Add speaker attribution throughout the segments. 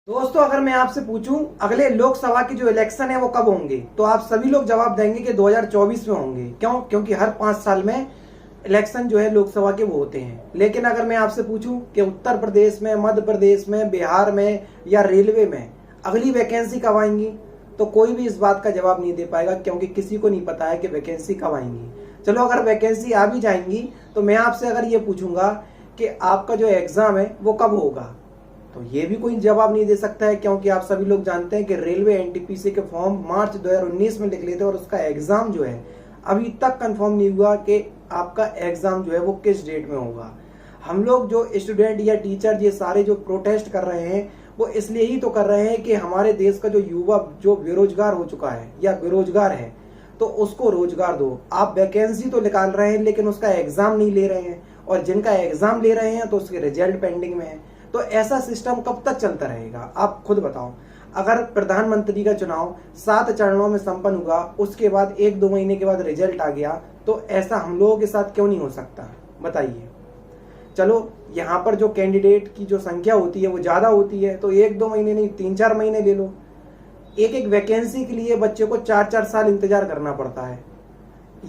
Speaker 1: दोस्तों, अगर मैं आपसे पूछूं अगले लोकसभा की जो इलेक्शन है वो कब होंगे, तो आप सभी लोग जवाब देंगे कि 2024 में होंगे। क्यों? क्योंकि हर 5 साल में इलेक्शन जो है लोकसभा के वो होते हैं। लेकिन अगर मैं आपसे पूछूं कि उत्तर प्रदेश में, मध्य प्रदेश में, बिहार में या रेलवे में अगली वैकेंसी कब आएंगी, तो कोई भी इस बात का जवाब नहीं दे पाएगा, क्योंकि किसी को नहीं पता है कि वैकेंसी कब आएंगी। चलो, अगर वैकेंसी आ भी जाएंगी तो मैं आपसे अगर ये पूछूंगा कि आपका जो एग्जाम है वो कब होगा, तो ये भी कोई जवाब नहीं दे सकता है, क्योंकि आप सभी लोग जानते हैं कि रेलवे एनटीपीसी के फॉर्म मार्च 2019 में लिख लेते और उसका एग्जाम जो है अभी तक कंफर्म नहीं हुआ कि आपका एग्जाम जो है वो किस डेट में होगा। हम लोग जो स्टूडेंट या टीचर ये सारे जो प्रोटेस्ट कर रहे हैं वो इसलिए ही तो कर रहे हैं कि हमारे देश का जो युवा जो बेरोजगार हो चुका है या बेरोजगार है तो उसको रोजगार दो। आप वैकेंसी तो निकाल रहे हैं लेकिन उसका एग्जाम नहीं ले रहे हैं, और जिनका एग्जाम ले रहे हैं तो उसके रिजल्ट पेंडिंग में है। तो ऐसा सिस्टम कब तक चलता रहेगा, आप खुद बताओ। अगर प्रधानमंत्री का चुनाव 7 चरणों में संपन्न हुआ, उसके बाद 1-2 महीने के बाद रिजल्ट आ गया, तो ऐसा हम लोगों के साथ क्यों नहीं हो सकता, बताइए। चलो, यहाँ पर जो कैंडिडेट की जो संख्या होती है वो ज्यादा होती है, तो 1-2 महीने नहीं 3-4 महीने ले लो। एक एक वैकेंसी के लिए बच्चे को 4-4 साल इंतजार करना पड़ता है।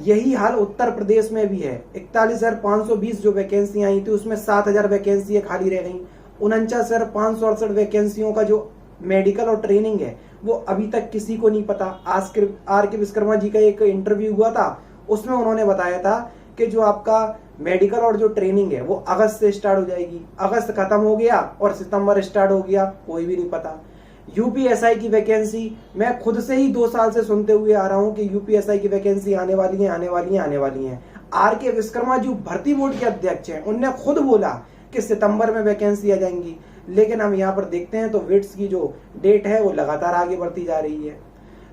Speaker 1: यही हाल उत्तर प्रदेश में भी है। 41,520 जो वैकेंसी आई थी उसमें 7,000 वैकेंसी खाली रह गई। 49,568 वैकेंसियों का जो मेडिकल और ट्रेनिंग है वो अभी तक किसी को नहीं पता। आर के विश्वकर्मा जी का एक इंटरव्यू हुआ था, उसमें उन्होंने बताया था कि जो आपका मेडिकल और जो ट्रेनिंग है वो अगस्त से स्टार्ट हो जाएगी। अगस्त खत्म हो गया और सितंबर स्टार्ट हो गया, कोई भी नहीं पता। यूपीएसआई की वैकेंसी मैं खुद से ही 2 साल से सुनते हुए आ रहा हूं कि यूपीएसआई की वैकेंसी आने वाली है, आने वाली है, आने वाली है। आर के विश्वकर्मा जो भर्ती बोर्ड के अध्यक्ष हैं उनने खुद बोला कि सितंबर में वैकेंसी आ जाएंगी, लेकिन हम यहाँ पर देखते हैं तो विट्स की जो डेट है वो लगातार आगे बढ़ती जा रही है।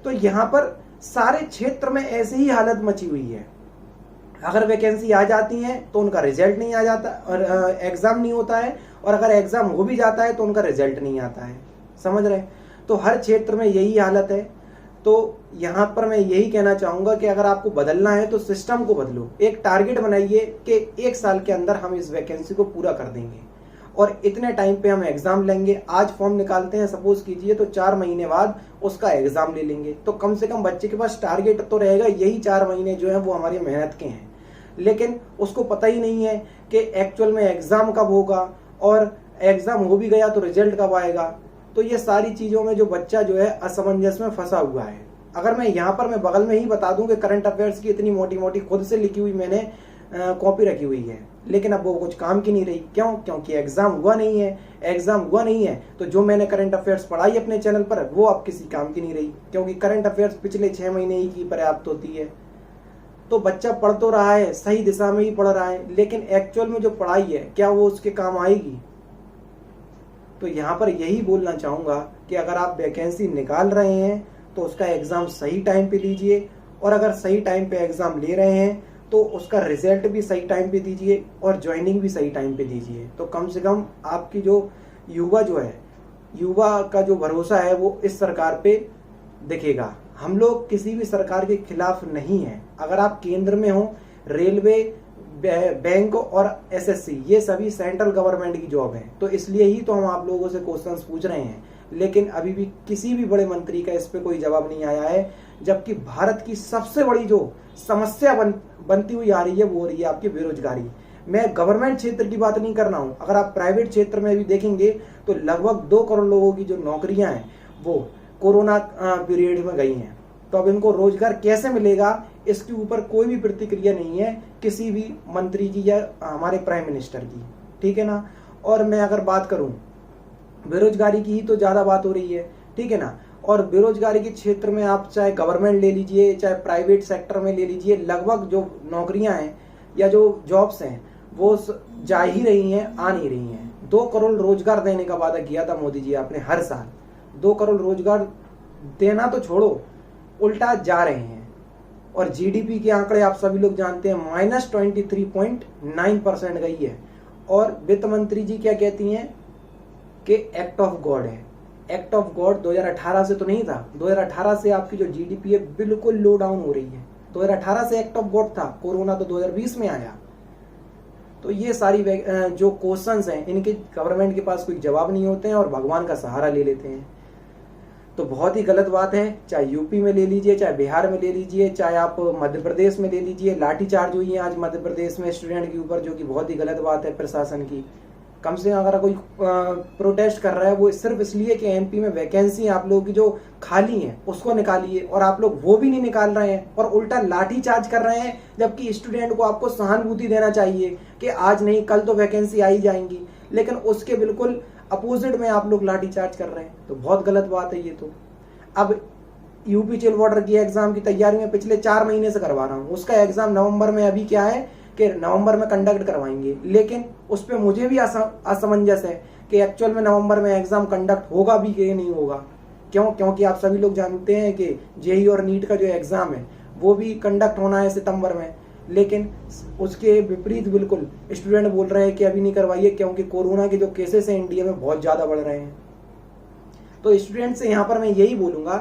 Speaker 1: तो यहाँ पर सारे क्षेत्र में ऐसी ही हालत मची हुई है। अगर वैकेंसी आ जाती है तो उनका रिजल्ट नहीं आ जाता और एग्जाम नहीं होता है, और अगर एग्जाम हो भी जाता है तो उनका रिजल्ट नहीं आता है। समझ रहे? तो हर क्षेत्र में यही हालत है। तो यहाँ पर मैं यही कहना चाहूंगा कि अगर आपको बदलना है तो सिस्टम को बदलो। एक टारगेट बनाइए कि 1 साल के अंदर हम इस वैकेंसी को पूरा कर देंगे और इतने टाइम पे हम एग्जाम लेंगे। आज फॉर्म निकालते हैं सपोज कीजिए, तो 4 महीने बाद उसका एग्जाम ले लेंगे, तो कम से कम बच्चे के पास टारगेट तो रहेगा। यही 4 महीने जो है वो हमारी मेहनत के हैं, लेकिन उसको पता ही नहीं है कि एक्चुअल में एग्जाम कब होगा, और एग्जाम हो भी गया तो रिजल्ट कब आएगा। तो ये सारी चीजों में जो बच्चा जो है असमंजस में फंसा हुआ है। अगर मैं यहाँ पर मैं बगल में ही बता दूं कि करंट अफेयर्स की इतनी मोटी मोटी खुद से लिखी हुई मैंने कॉपी रखी हुई है, लेकिन अब वो कुछ काम की नहीं रही। क्यों? क्योंकि एग्जाम हुआ नहीं है। एग्जाम हुआ नहीं है तो जो मैंने करंट अफेयर्स पढ़ाई अपने चैनल पर वो अब किसी काम की नहीं रही, क्योंकि करंट अफेयर्स पिछले 6 महीने ही की पर्याप्त होती है। तो बच्चा पढ़ तो रहा है, सही दिशा में ही पढ़ रहा है, लेकिन एक्चुअल में जो पढ़ाई है क्या वो उसके काम आएगी? तो यहाँ पर यही बोलना चाहूंगा कि अगर आप वैकेंसी निकाल रहे हैं तो उसका एग्जाम सही टाइम पे दीजिए, और अगर सही टाइम पे एग्जाम ले रहे हैं तो उसका रिजल्ट भी सही टाइम पे दीजिए और ज्वाइनिंग भी सही टाइम पे दीजिए। तो कम से कम आपकी जो युवा का जो भरोसा है वो इस सरकार पे दिखेगा। हम लोग किसी भी सरकार के खिलाफ नहीं है। अगर आप केंद्र में हो, रेलवे, बैंक और एसएससी ये सभी सेंट्रल गवर्नमेंट की जॉब है, तो इसलिए ही तो हम आप लोगों से क्वेश्चंस पूछ रहे हैं, लेकिन अभी भी किसी भी बड़े मंत्री का इस पे कोई जवाब नहीं आया है। जबकि भारत की सबसे बड़ी जो समस्या बनती हुई आ रही है वो हो रही है आपकी बेरोजगारी। मैं गवर्नमेंट क्षेत्र की बात नहीं कर रहा हूं, अगर आप प्राइवेट क्षेत्र में भी देखेंगे तो लगभग 2 करोड़ लोगों की जो नौकरियां हैं वो कोरोना पीरियड में गई हैं। तो अब इनको रोजगार कैसे मिलेगा, इसके ऊपर कोई भी प्रतिक्रिया नहीं है किसी भी मंत्री की या हमारे प्राइम मिनिस्टर की, ठीक है ना। और मैं अगर बात करूं बेरोजगारी की ही तो ज्यादा बात हो रही है, ठीक है ना। और बेरोजगारी के क्षेत्र में आप चाहे गवर्नमेंट ले लीजिए चाहे प्राइवेट सेक्टर में ले लीजिए, लगभग जो नौकरियां हैं या जो जॉब्स हैं वो जा ही रही हैं, आ नहीं रही हैं। 2 करोड़ रोजगार देने का वादा किया था मोदी जी आपने हर साल। 2 करोड़ रोजगार देना तो छोड़ो, उल्टा जा रहे हैं। और जीडीपी के आंकड़े आप सभी लोग जानते हैं -23.9% गई है। और वित्त मंत्री जी क्या कहती हैं कि एक्ट ऑफ गॉड है। एक्ट ऑफ गॉड 2018 से तो नहीं था, 2018 से आपकी जो जीडीपी है बिल्कुल लो डाउन हो रही है। 2018 से एक्ट ऑफ गॉड था, कोरोना तो 2020 में आया। तो ये सारी जो क्वेश्चंस हैं इनके गवर्नमेंट के पास कोई जवाब नहीं होते हैं और भगवान का सहारा ले लेते हैं। तो बहुत ही गलत बात है, चाहे यूपी में ले लीजिए, चाहे बिहार में ले लीजिए, चाहे आप मध्य प्रदेश में ले लीजिए। लाठीचार्ज हुई है आज मध्य प्रदेश में स्टूडेंट के ऊपर, जो कि बहुत ही गलत बात है प्रशासन की। कम से कम अगर कोई प्रोटेस्ट कर रहा है वो सिर्फ इसलिए कि एमपी में वैकेंसी आप लोगों की जो खाली है उसको निकालिए, और आप लोग वो भी नहीं निकाल रहे हैं और उल्टा लाठीचार्ज कर रहे हैं। जबकि स्टूडेंट को आपको सहानुभूति देना चाहिए कि आज नहीं कल तो वैकेंसी आ ही जाएंगी, लेकिन उसके बिल्कुल अपोजिट में आप लोग लाठीचार्ज कर रहे हैं। तो बहुत गलत बात है ये। तो अब यूपी चिल बॉर्डर की एग्जाम की तैयारी में पिछले 4 महीने से करवा रहा हूँ। उसका एग्जाम नवंबर में, अभी क्या है कि नवंबर में कंडक्ट करवाएंगे, लेकिन उस पर मुझे भी असमंजस है कि एक्चुअल में नवंबर में एग्जाम कंडक्ट होगा भी कि नहीं होगा। क्यों? क्योंकि आप सभी लोग जानते हैं कि जेईई और नीट का जो एग्जाम है वो भी कंडक्ट होना है सितंबर में, लेकिन उसके विपरीत बिल्कुल स्टूडेंट बोल रहे हैं कि अभी नहीं करवाइए क्योंकि कोरोना के जो केसेस हैं इंडिया में बहुत ज्यादा बढ़ रहे हैं। तो स्टूडेंट से यहाँ पर मैं यही बोलूंगा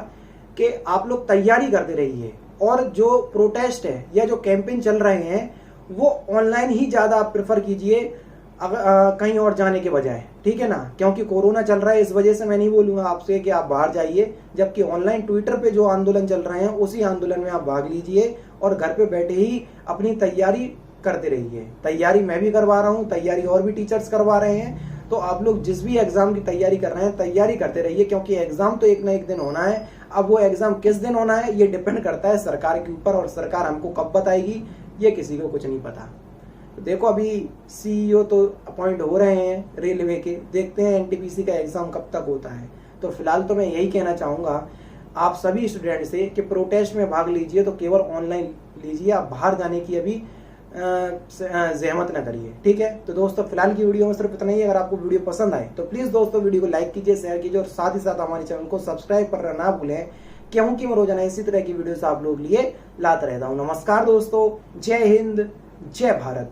Speaker 1: कि आप लोग तैयारी करते रहिए, और जो प्रोटेस्ट है या जो कैंपेन चल रहे हैं वो ऑनलाइन ही ज्यादा आप प्रेफर कीजिए कहीं और जाने के बजाय, ठीक है ना। क्योंकि कोरोना चल रहा है, इस वजह से मैं नहीं बोलूंगा आपसे कि आप बाहर जाइए, जबकि ऑनलाइन ट्विटर पे जो आंदोलन चल रहे हैं उसी आंदोलन में आप भाग लीजिए और घर पे बैठे ही अपनी तैयारी करते रहिए। तैयारी मैं भी करवा रहा हूँ, तैयारी और भी टीचर्स करवा रहे हैं। तो आप लोग जिस भी एग्जाम की तैयारी कर रहे हैं तैयारी करते रहिए, क्योंकि एग्जाम तो एक ना एक दिन होना है। अब वो एग्जाम किस दिन होना है ये डिपेंड करता है सरकार के ऊपर, और सरकार हमको कब बताएगी ये किसी को कुछ नहीं पता। तो देखो अभी सीईओ तो अपॉइंट हो रहे हैं रेलवे के, देखते हैं एनटीपीसी का एग्जाम कब तक होता है। तो फिलहाल तो मैं यही कहना चाहूंगा आप सभी स्टूडेंट से कि प्रोटेस्ट में भाग लीजिए तो केवल ऑनलाइन लीजिए, आप बाहर जाने की अभी जहमत ना करिए, ठीक है। तो दोस्तों फिलहाल की वीडियो में सिर्फ इतना ही। अगर आपको वीडियो पसंद आए तो प्लीज दोस्तों वीडियो को लाइक कीजिए, शेयर कीजिए और साथ ही साथ हमारे चैनल को सब्सक्राइब करना ना भूलें, क्योंकि मैं रोजाना इसी तरह की वीडियोस आप लोग लिए लाता रहता हूँ। नमस्कार दोस्तों, जय हिंद, जय भारत।